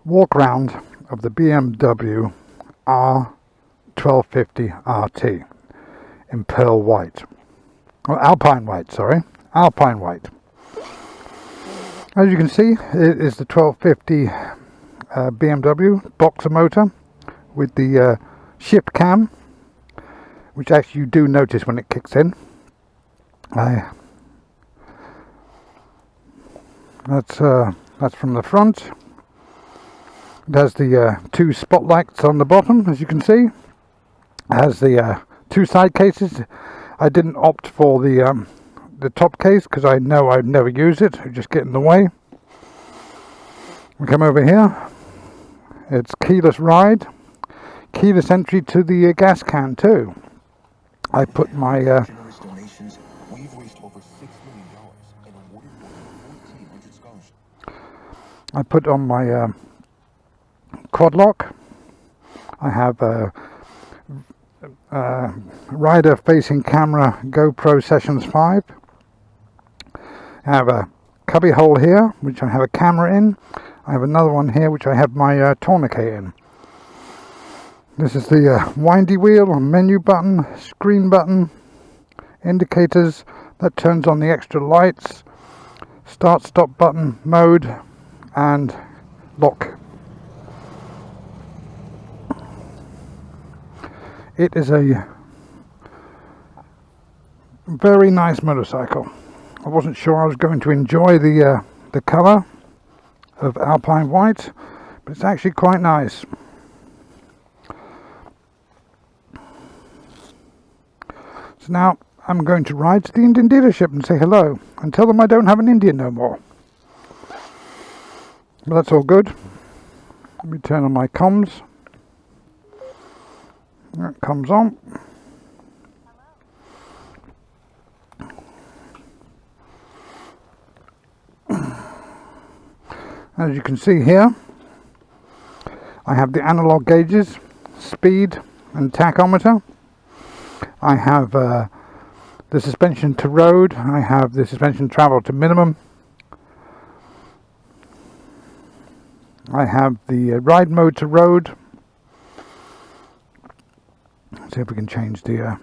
walk round of the BMW R1250 RT in pearl white. Oh, alpine white, sorry. Alpine white. As you can see, it is the 1250 BMW boxer motor with the shift cam, which actually you do notice when it kicks in. That's from the front. It has the two spotlights on the bottom, as you can see. It has the two side cases. I didn't opt for the top case because I know I'd never use it. It'd just get in the way. We come over here. It's keyless ride, keyless entry to the gas can too. I put my I put on my quad lock. I have a rider facing camera GoPro Sessions 5. I have a cubby hole here which I have a camera in. I have another one here which I have my tourniquet in. This is the windy wheel, menu button, screen button, indicators, that turns on the extra lights, start stop button, mode, and lock. It is a very nice motorcycle. I wasn't sure I was going to enjoy the colour of alpine white, but it's actually quite nice. So now I'm going to ride to the Indian dealership and say hello and tell them I don't have an Indian no more. But that's all good. Let me turn on my comms. That comes on. As you can see here, I have the analog gauges, speed and tachometer. I have the suspension to road. I have the suspension travel to minimum. I have the ride mode to road. Let's see if we can change the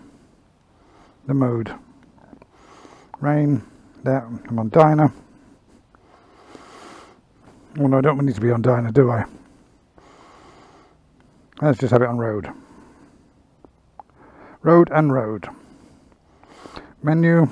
mode. Rain. There, I'm on dyno. Oh no, I don't need to be on dyno, do I? Let's just have it on road. Road and road. Menu.